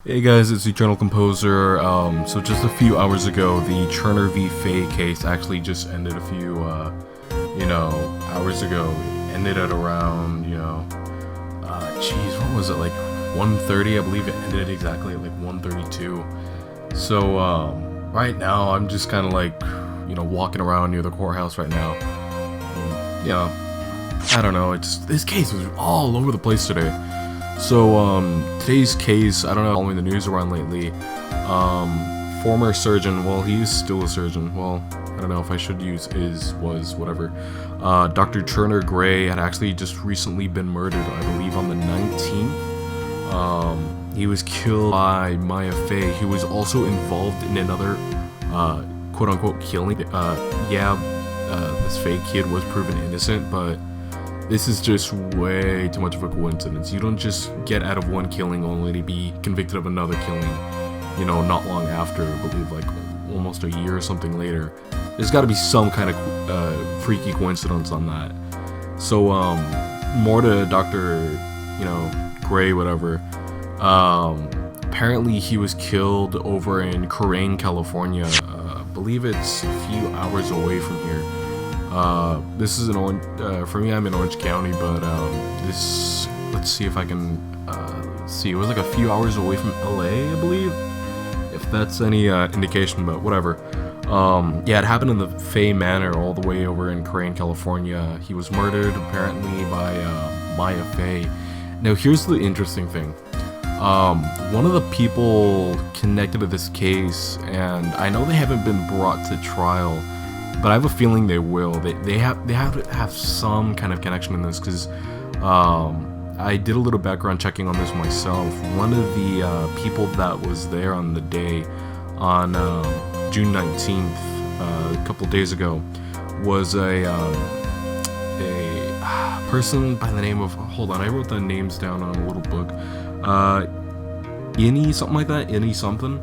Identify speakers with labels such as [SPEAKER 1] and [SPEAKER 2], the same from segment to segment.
[SPEAKER 1] Hey guys, it's Eternal Composer. So just a few hours ago, the Cherner v. Faye case actually just ended a few, hours ago. It ended at around, what was it, like 1:30? I believe it ended exactly at like 1:32. So, right now, I'm just kind of like, walking around near the courthouse right now. I don't know, this case was all over the place today. So, today's case, I don't know, following the news around lately, former surgeon, well, he's still a surgeon, well, I don't know if I should use was, whatever, Dr. Cherner Gray had actually just recently been murdered, I believe on the 19th, he was killed by Maya Fey, who was also involved in another, quote-unquote killing, this Fey kid was proven innocent, but this is just way too much of a coincidence. You don't just get out of one killing only to be convicted of another killing, not long after, I believe like almost a year or something later. There's gotta be some kind of freaky coincidence on that. So, more to Dr. Gray, whatever. Apparently he was killed over in Crane, California. I believe it's a few hours away from here. This is in Orange, for me I'm in Orange County, but let's see if I can see, it was like a few hours away from LA, I believe, if that's any indication, but whatever. Yeah, it happened in the Fay Manor all the way over in Crane, California. He was murdered apparently by Maya Fey. Now here's the interesting thing. One of the people connected to this case, and I know they haven't been brought to trial, but I have a feeling they will. They have to have some kind of connection in this, because I did a little background checking on this myself. One of the people that was there on the day, on June 19th, a couple days ago, was a person by the name of, hold on, I wrote the names down on a little book. Innie, something like that, Innie something,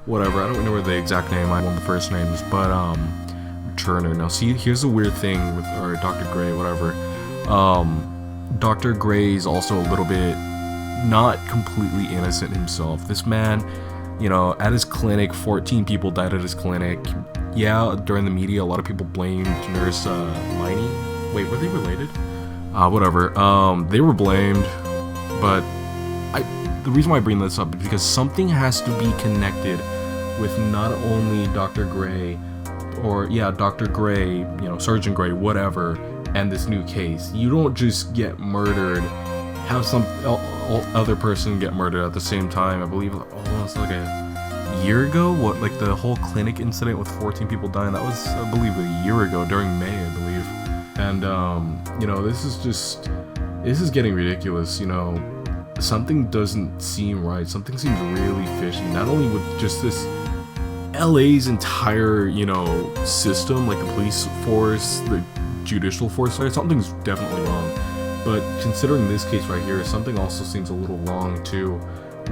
[SPEAKER 1] whatever. I don't remember the exact name. I want the first names, but Cherner. Now see, here's the weird thing with, or Dr. Gray, whatever. Dr. Gray's also a little bit not completely innocent himself. This man, at his clinic, 14 people died at his clinic. Yeah, during the media, a lot of people blamed Nurse Miney. Wait, were they related? Whatever. They were blamed, but the reason why I bring this up is because something has to be connected with not only Dr. Gray, or Dr. Gray, Surgeon Gray, whatever, and this new case. You don't just get murdered, have some other person get murdered at the same time. I believe, it's like a year ago. What, like the whole clinic incident with 14 people dying? That was, I believe, a year ago during May, I believe. And this is getting ridiculous. Something doesn't seem right. Something seems really fishy. Not only with just this LA's entire, system, like the police force, the judicial force, something's definitely wrong. But considering this case right here, something also seems a little wrong too,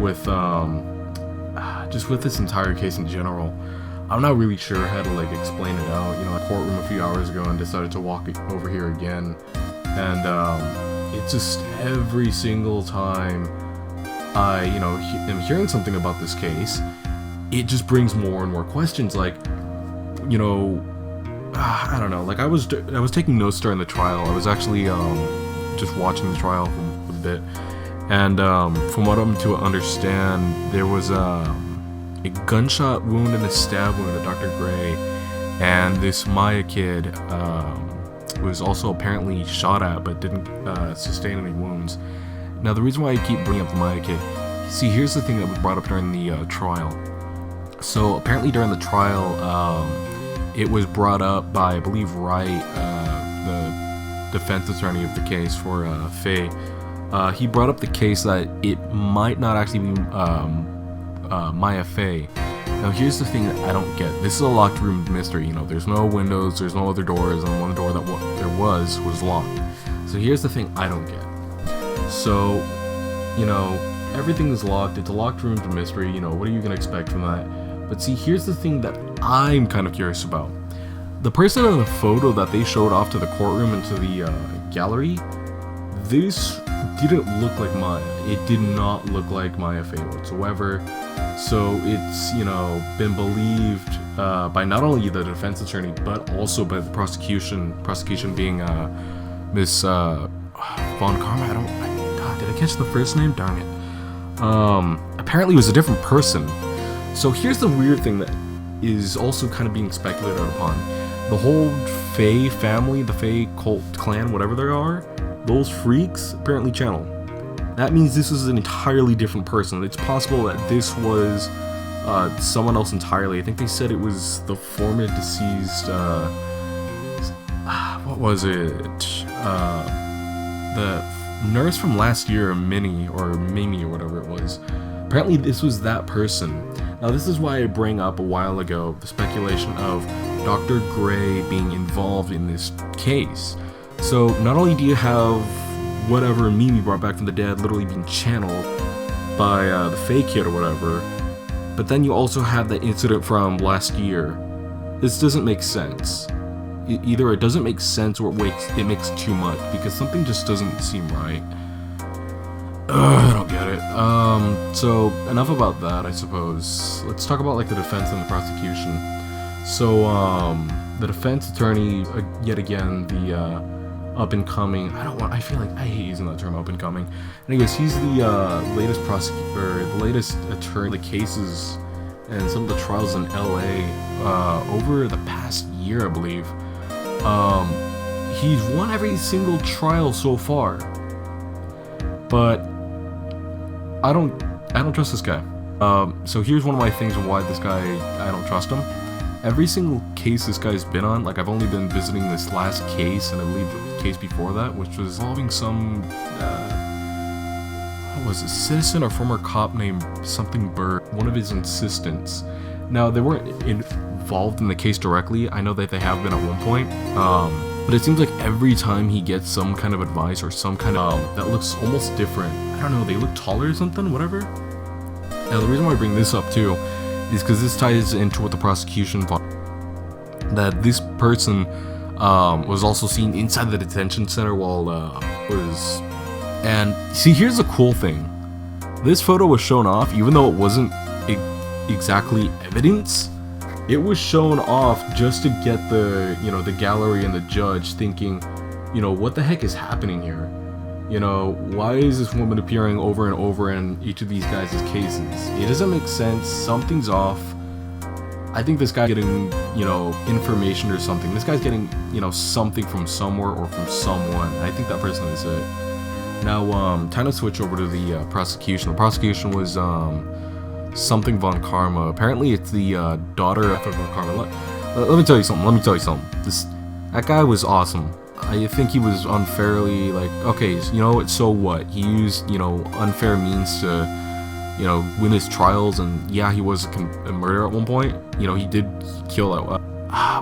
[SPEAKER 1] with just with this entire case in general. I'm not really sure how to like explain it out. A courtroom a few hours ago and decided to walk over here again, and it's just every single time I, am hearing something about this case, it just brings more and more questions, like, I don't know, like I was taking notes during the trial. I was actually just watching the trial for a bit, and from what I'm to understand, there was a gunshot wound and a stab wound at Dr. Gray, and this Maya kid was also apparently shot at but didn't sustain any wounds. Now the reason why I keep bringing up the Maya kid, see, here's the thing that was brought up during the trial. So apparently during the trial, it was brought up by, I believe, Wright, the defense attorney of the case for Faye. He brought up the case that it might not actually be Maya Fey. Now here's the thing that I don't get. This is a locked room mystery. There's no windows, there's no other doors, and one door that there was locked. So here's the thing I don't get. So, everything is locked. It's a locked room mystery. What are you gonna expect from that? But see, here's the thing that I'm kind of curious about. The person in the photo that they showed off to the courtroom and to the gallery, this didn't look like Maya. It did not look like Maya Fey whatsoever. So it's, you know, been believed by not only the defense attorney, but also by the prosecution being Miss Von Karma. God, did I catch the first name? Darn it. Apparently it was a different person. So here's the weird thing that is also kind of being speculated upon. The whole Fae family, the Fae cult clan, whatever they are, those freaks apparently channel. That means this is an entirely different person. It's possible that this was someone else entirely. I think they said it was the former deceased, what was it? The nurse from last year, Minnie, or Mimi, or whatever it was. Apparently this was that person. Now this is why I bring up a while ago the speculation of Dr. Gray being involved in this case. So not only do you have whatever Mimi brought back from the dead literally being channeled by the Fae kid or whatever, but then you also have the incident from last year. This doesn't make sense. Either it doesn't make sense or it makes too much, because something just doesn't seem right. I don't get it. So enough about that, I suppose. Let's talk about like the defense and the prosecution. So the defense attorney, yet again, the up and coming. I feel like I hate using that term, up and coming. Anyways, he's the latest prosecutor, the latest attorney, the cases and some of the trials in LA over the past year, I believe. He's won every single trial so far, but I don't trust this guy. So here's one of my things on why this guy, I don't trust him. Every single case this guy's been on, like I've only been visiting this last case, and I believe the case before that, which was involving some, what was it, citizen or former cop named something Bird, one of his assistants. Now, they weren't involved in the case directly. I know that they have been at one point, but it seems like every time he gets some kind of advice or some kind of, that looks almost different. I don't know, they look taller or something, whatever. Now, the reason why I bring this up too is because this ties into what the prosecution thought, that this person was also seen inside the detention center while and see, here's the cool thing. This photo was shown off, even though it wasn't exactly evidence. It was shown off just to get the, you know, the gallery and the judge thinking, you know, what the heck is happening here? You know, why is this woman appearing over and over in each of these guys' cases? It doesn't make sense. Something's off. I think this guy's getting, you know, information or something. This guy's getting, you know, something from somewhere or from someone. I think that person is it. Now, time to switch over to the prosecution. The prosecution was something Von Karma. Apparently, it's the daughter of Von Karma. Let me tell you something. That guy was awesome. I think he was unfairly, like, okay, you know what, so what? He used, you know, unfair means to, you know, win his trials, and yeah, he was a murderer at one point. You know, he did kill that,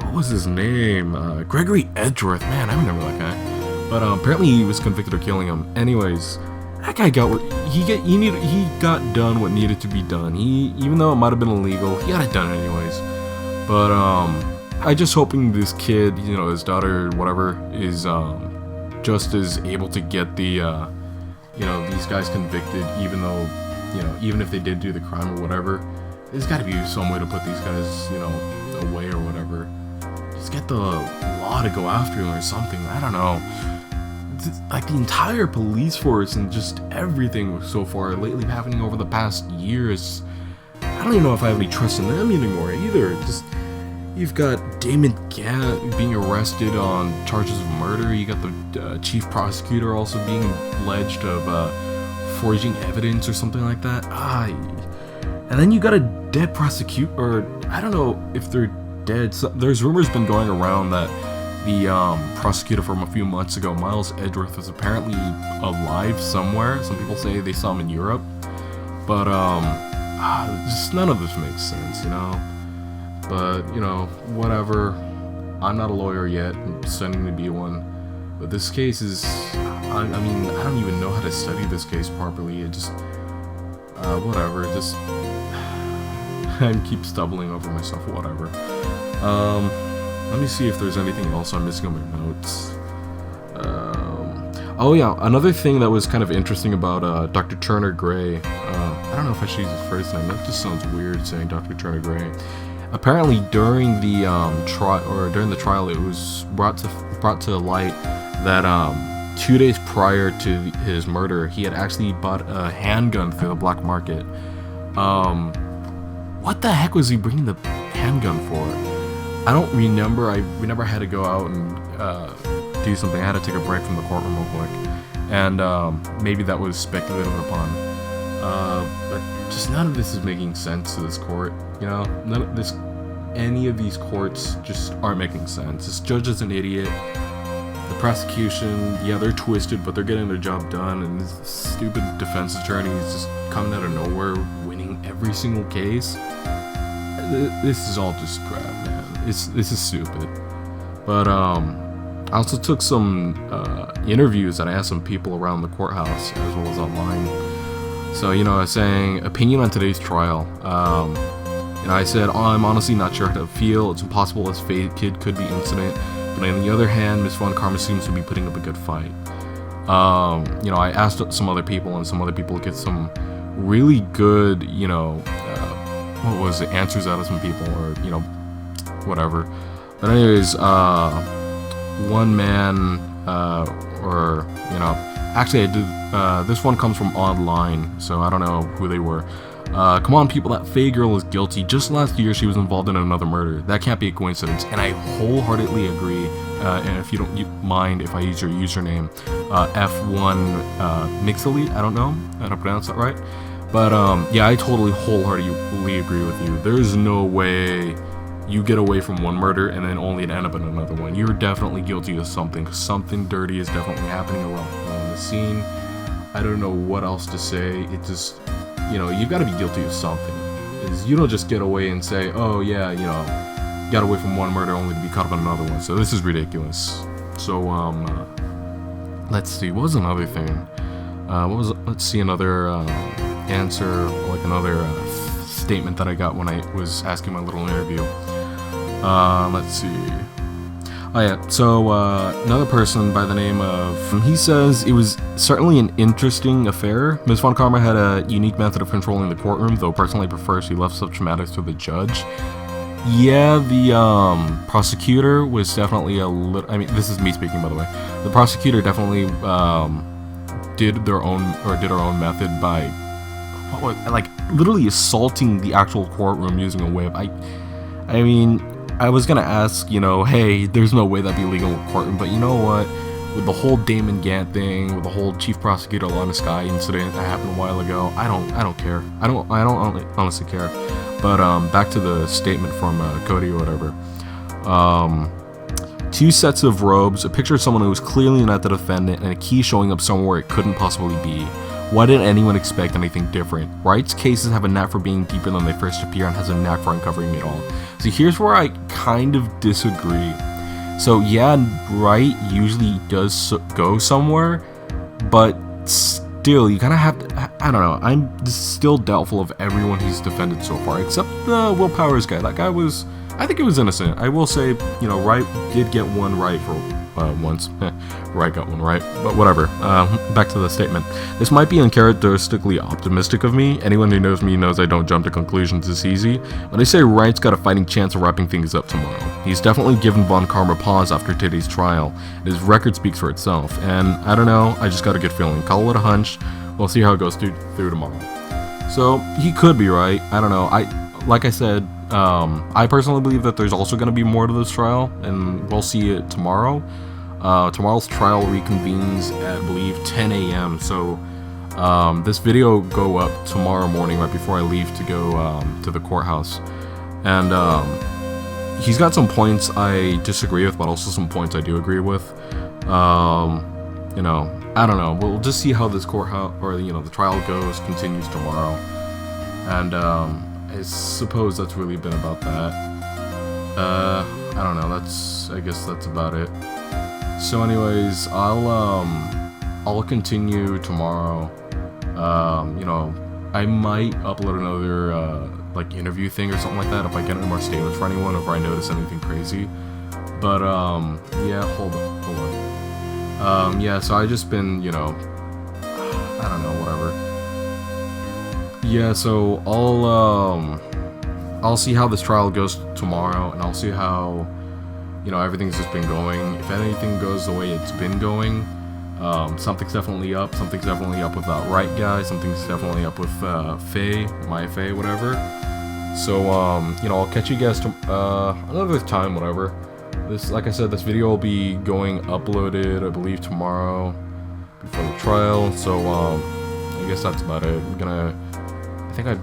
[SPEAKER 1] what was his name? Gregory Edgeworth, man, I remember that guy. But apparently he was convicted of killing him. Anyways, that guy got what, he got done what needed to be done. Even though it might have been illegal, he got it done anyways. But, I just hoping this kid, you know, his daughter, whatever, is just as able to get the, you know, these guys convicted, even though, you know, even if they did do the crime or whatever. There's got to be some way to put these guys, you know, away or whatever. Just get the law to go after him or something. I don't know. Like the entire police force and just everything so far lately happening over the past years. I don't even know if I have any trust in them anymore either. Just. You've got Damon Gant being arrested on charges of murder. You got the chief prosecutor also being alleged of forging evidence or something like that. And then you got a dead prosecutor, or I don't know if they're dead. So, there's rumors been going around that the prosecutor from a few months ago, Miles Edgeworth, was apparently alive somewhere. Some people say they saw him in Europe, but just none of this makes sense, you know. But, you know, whatever. I'm not a lawyer yet. I'm studying to be one. But this case is... I mean, I don't even know how to study this case properly. It just... whatever. Just... I keep stumbling over myself. Whatever. Let me see if there's anything else I'm missing on my notes. Oh yeah, another thing that was kind of interesting about Dr. Turner Gray. I don't know if I should use his first name. That just sounds weird saying Dr. Turner Gray. Apparently, during the trial, it was brought to light that 2 days prior to his murder, he had actually bought a handgun through the black market. What the heck was he bringing the handgun for? I don't remember. We never had to go out and do something. I had to take a break from the courtroom real quick, and maybe that was speculated upon. But just none of this is making sense to this court. You know, any of these courts just aren't making sense. This judge is an idiot. The prosecution, yeah, they're twisted, but they're getting their job done, and this stupid defense attorney is just coming out of nowhere, winning every single case. This is all just crap, man. This is stupid. But I also took some interviews that I asked some people around the courthouse as well as online. So, you know, I was saying opinion on today's trial. And I said, I'm honestly not sure how to feel. It's impossible this kid could be innocent. But on the other hand, Miss Von Karma seems to be putting up a good fight. You know, I asked some other people, and some other people get some really good, you know, answers out of some people, or, you know, whatever. But anyways, one man, or, you know, actually I did, this one comes from online, so I don't know who they were. Come on, people, that Faye girl is guilty. Just last year, she was involved in another murder. That can't be a coincidence, and I wholeheartedly agree. And if you don't mind if I use your username, F1 Mixely, I don't know how to pronounce that right. But yeah, I totally wholeheartedly agree with you. There is no way you get away from one murder and then only to end up in another one. You're definitely guilty of something. Something dirty is definitely happening around the scene. I don't know what else to say. It just, you know, you gotta be guilty of something. You don't just get away and say, oh yeah, you know, got away from one murder only to be caught up in another one. So this is ridiculous. So let's see, what was another thing? Let's see, another answer, like another statement that I got when I was asking my little interview. Let's see. Oh yeah, so another person by the name of, he says, it was certainly an interesting affair. Ms. Von Karma had a unique method of controlling the courtroom, though personally prefer she left such matters to the judge. Yeah, the prosecutor was definitely a little, I mean, this is me speaking, by the way. The prosecutor definitely did her own method by, like, literally assaulting the actual courtroom using a whip. I mean, I was gonna ask, you know, hey, there's no way that'd be legal in courtroom, but you know what? With the whole Damon Gant thing, with the whole Chief Prosecutor Lana Skye incident that happened a while ago, I don't care. I don't honestly care. But back to the statement from Cody or whatever. 2 sets of robes, a picture of someone who was clearly not the defendant, and a key showing up somewhere it couldn't possibly be. Why didn't anyone expect anything different? Wright's cases have a knack for being deeper than they first appear and has a knack for uncovering it all. So here's where I kind of disagree. So yeah, Wright usually does go somewhere, but still, you kind of have to, I don't know, I'm still doubtful of everyone he's defended so far, except the Will Powers guy. That guy was, I think it was innocent. I will say, you know, Wright did get one right for once. Wright got one right, but whatever. Back to the statement. This might be uncharacteristically optimistic of me. Anyone who knows me knows I don't jump to conclusions this easy. But I say Wright's got a fighting chance of wrapping things up tomorrow. He's definitely given Von Karma pause after today's trial. His record speaks for itself, and I don't know, I just got a good feeling. Call it a hunch. We'll see how it goes through tomorrow. So he could be right. I don't know. Like I said, I personally believe that there's also going to be more to this trial, and we'll see it tomorrow. Tomorrow's trial reconvenes at, I believe, 10 a.m. So this video will go up tomorrow morning right before I leave to go to the courthouse. And he's got some points I disagree with, but also some points I do agree with. You know, I don't know. We'll just see how this courthouse, or, you know, the trial continues tomorrow. And I suppose that's really been about that. I don't know. I guess that's about it. So, anyways, I'll continue tomorrow. You know, I might upload another like interview thing or something like that if I get any more statements for anyone, if I notice anything crazy. But yeah, hold on. Yeah, so I just been, you know, I don't know, whatever. Yeah, so I'll see how this trial goes tomorrow, and I'll see how, you know, everything's just been going. If anything goes the way it's been going, something's definitely up. Something's definitely up with that right guy. Something's definitely up with Faye, my Faye, whatever. So, you know, I'll catch you guys another time, whatever. This, like I said, this video will be going uploaded, I believe, tomorrow before the trial. So, I guess that's about it. I think I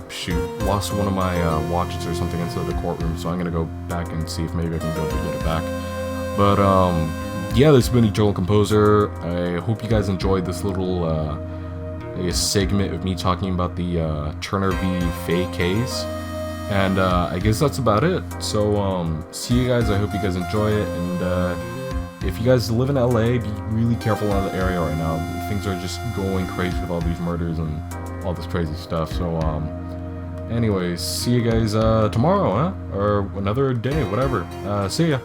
[SPEAKER 1] lost one of my watches or something inside the courtroom, so I'm gonna go back and see if maybe I can go get it back. But, yeah, this has been Joel Composer. I hope you guys enjoyed this little, I guess, segment of me talking about the Turner v. Faye case. And I guess that's about it. So see you guys. I hope you guys enjoy it. And if you guys live in LA, be really careful in the area right now. Things are just going crazy with all these murders and all this crazy stuff. So anyways, see you guys tomorrow, huh? Or another day, whatever. See ya.